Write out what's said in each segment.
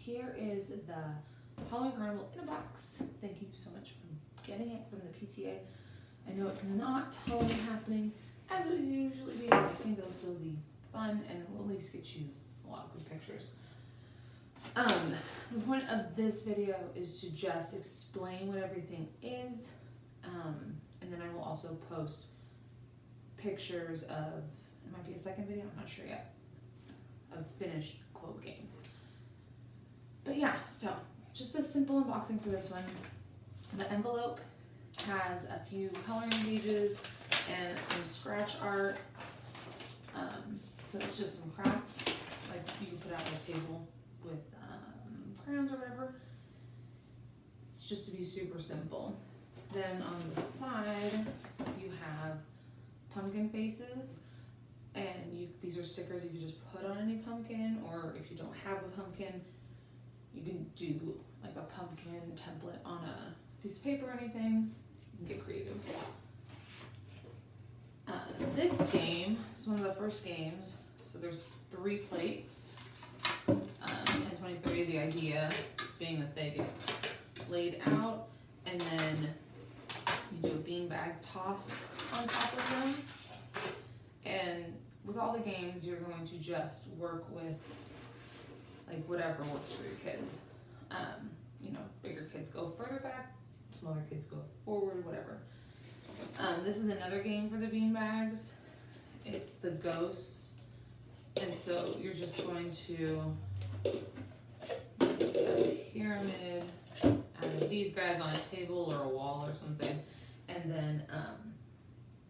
here is the Halloween Carnival in a box. Thank you so much for getting it from the PTA. I know it's not totally happening as it would usually be, but I think it'll still be fun and it will at least get you a lot of good pictures. The point of this video is to just explain what everything is, and then I will also post pictures of, it might be a second video, I'm not sure yet, of finished quote games. But yeah, so just a simple unboxing for this one. The envelope has a few coloring pages and some scratch art. So it's just some craft, like you can put out on a table with crayons or whatever. It's just to be super simple. Then on the side, you have pumpkin faces, and these are stickers you can just put on any pumpkin, or if you don't have a pumpkin, you can do like a pumpkin template on a piece of paper or anything. You can get creative. This game is one of the first games, so there's 3 plates, 10, 20, 30, the idea being that they get laid out, and then you do a beanbag toss on top of them. And with all the games, you're going to just work with like whatever works for your kids. You know, bigger kids go further back, smaller kids go forward, whatever. This is another game for the beanbags. It's the ghosts. And so you're just going to make a pyramid out of these guys on a table or a wall or something. And then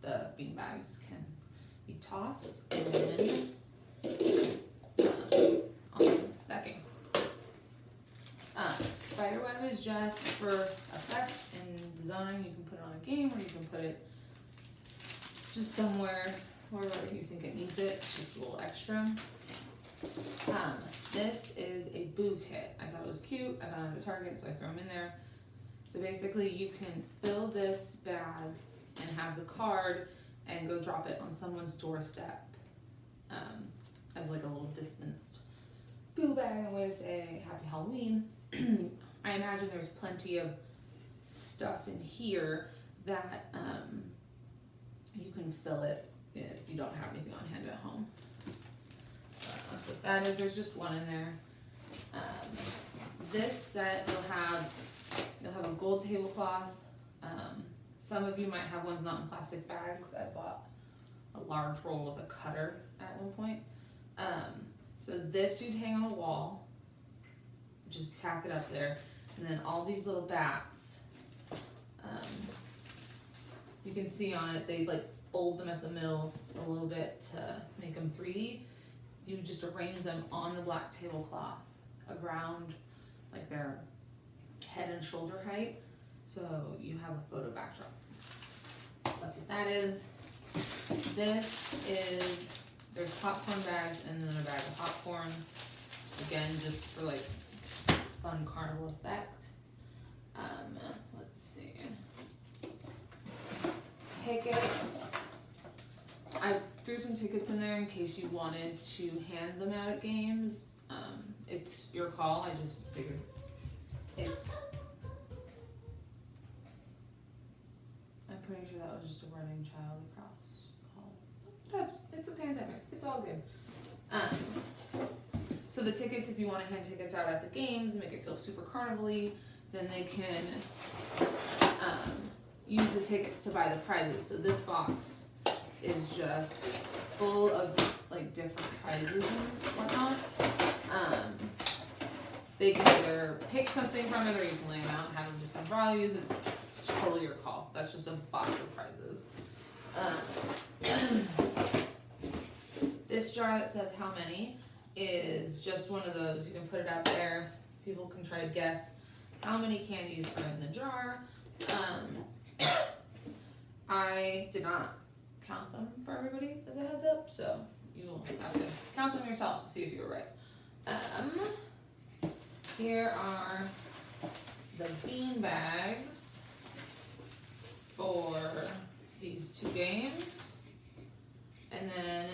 the beanbags can be tossed and on that game. Spiderweb is just for effect and design. You can put it on a game, or you can put it just somewhere wherever you think it needs it. It's just a little extra. This is a boo kit. I thought it was cute. I got it at Target, so I threw them in there. So basically you can fill this bag and have the card and go drop it on someone's doorstep as like a little distanced boo bag and way to say Happy Halloween. I imagine there's plenty of stuff in here that you can fill it if you don't have anything on hand at home. That's what that is. There's just one in there. This set you'll have a gold tablecloth. Some of you might have ones not in plastic bags. I bought a large roll with a cutter at one point. So this you'd hang on a wall, just tack it up there, and then all these little bats, you can see on it, they like fold them at the middle a little bit to make them 3D. You just arrange them on the black tablecloth around like their head and shoulder height, so you have a photo backdrop. That's what that is. This is, there's popcorn bags and then a bag of popcorn. Again, just for like fun carnival effect. Let's see. Tickets. I threw some tickets in there in case you wanted to hand them out at games. It's your call. I just figured if I'm pretty sure that was just a running child across the hall. It's a pandemic. It's all good. So the tickets, if you want to hand tickets out at the games and make it feel super carnival-y, then they can use the tickets to buy the prizes. So this box is just full of like different prizes and whatnot. They can either pick something from it, or you can lay them out and have them different values. It's totally your call. That's just a box of prizes. This jar that says how many is just one of those. You can put it out there. People can try to guess how many candies are in the jar. I did not count them for everybody as a heads up, so you will have to count them yourself to see if you were right. Here are the bean bags for these 2 games, and then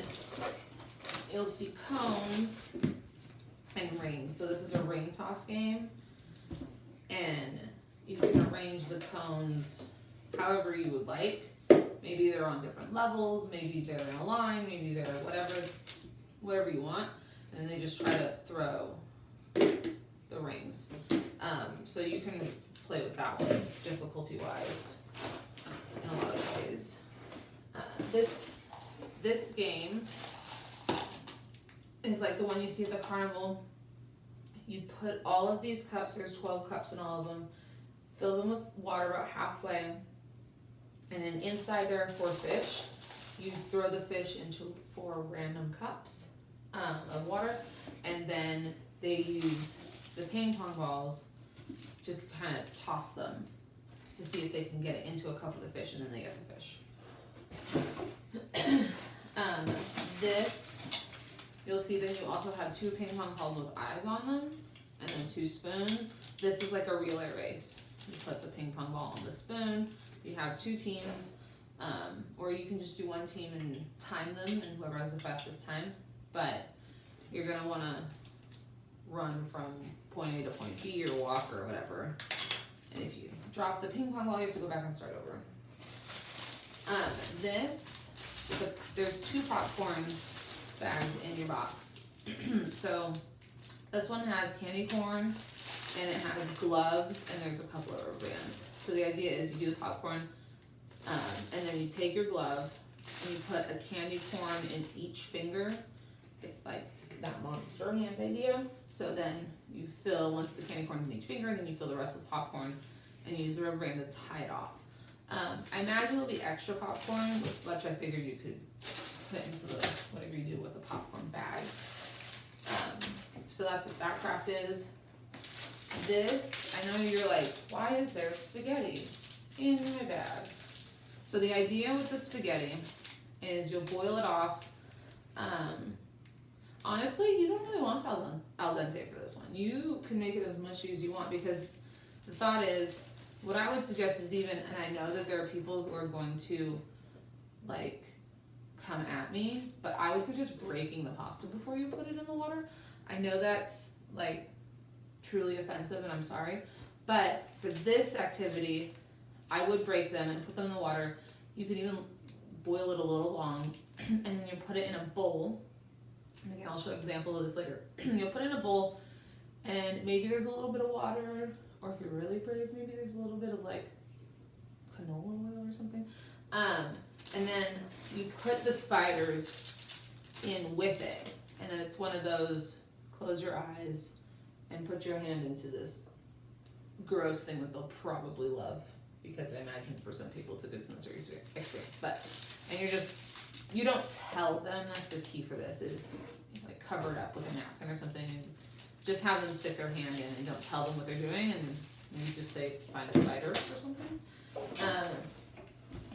you'll see cones and rings. So this is a ring toss toss game, and you can arrange the cones however you would like. Maybe they're on different levels, maybe they're in a line, maybe they're whatever you want, and they just try to throw the rings. So you can play with that one difficulty-wise in a lot of ways. This game is like the one you see at the carnival. You put all of these cups, there's 12 cups in all of them, fill them with water about halfway, and then inside there are 4 fish. You throw the fish into 4 random cups of water, and then they use the ping pong balls to kind of toss them to see if they can get it into a cup of the fish, and then they get the fish. This, you'll see that you also have 2 ping pong balls with eyes on them, and then 2 spoons. This is like a relay race. You put the ping pong ball on the spoon. You have 2 teams, or you can just do 1 team and time them, and whoever has the fastest time. But you're gonna wanna run from point A to point B or walk or whatever. And if you drop the ping pong ball, you have to go back and start over. There's 2 popcorn bags in your box. So this one has candy corn, and it has gloves, and there's a couple of rubber bands. So the idea is you do the popcorn, and then you take your glove, and you put a candy corn in each finger. It's like that monster hand idea. So then you fill, once the candy corn's in each finger, and then you fill the rest with popcorn, and you use the rubber band to tie it off. I imagine there'll be extra popcorn, which I figured you could put into the, whatever you do with the popcorn bags. So that's what that craft is. This, I know you're like, why is there spaghetti in my bag? So the idea with the spaghetti is you'll boil it off. Honestly, you don't really want al dente for this one. You can make it as mushy as you want, because the thought is, what I would suggest is even, and I know that there are people who are going to like come at me, but I would suggest breaking the pasta before you put it in the water. I know that's like truly offensive, and I'm sorry, but for this activity, I would break them and put them in the water. You could even boil it a little long, and then you put it in a bowl. And again, I'll show an example of this later. You'll put it in a bowl, and maybe there's a little bit of water, or if you're really brave, maybe there's a little bit of like canola oil or something. And then you put the spiders in with it, and then it's one of those, close your eyes and put your hand into this gross thing that they'll probably love, because I imagine for some people it's a good sensory experience. But, and you don't tell them, that's the key for this, is like cover it up with a napkin or something, and just have them stick their hand in, and don't tell them what they're doing, and maybe just say, find a spider or something.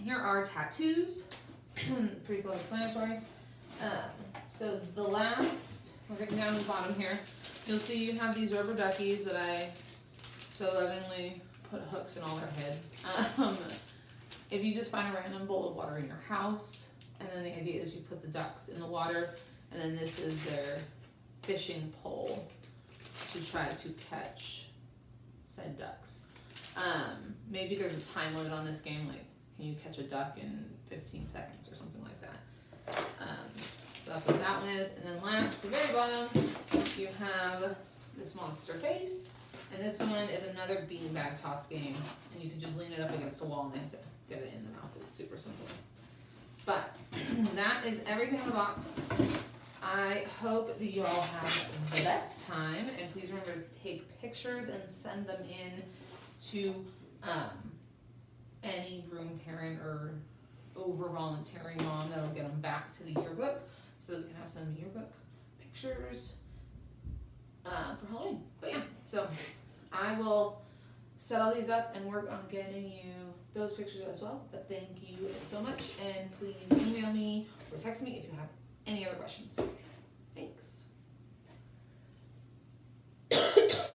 Here are tattoos, pretty self-explanatory. So the last, we're getting down to the bottom here, you'll see you have these rubber duckies that I so lovingly put hooks in all their heads. If you just find a random bowl of water in your house, and then the idea is you put the ducks in the water, and then this is their fishing pole to try to catch said ducks. Maybe there's a time limit on this game, like can you catch a duck in 15 seconds or something like that. So that's what that one is. And then last, at the very bottom, you have this monster face. And this one is another beanbag toss game. And you can just lean it up against a wall and they have to get it in the mouth. It's super simple. But that is everything in the box. I hope that you all have the best time. And please remember to take pictures and send them in to any room parent or over volunteering mom. That'll get them back to the yearbook, so that we can have some yearbook pictures for Halloween. But yeah, so I will set all these up and work on getting you those pictures as well. But thank you so much, and please email me or text me if you have any other questions. Thanks.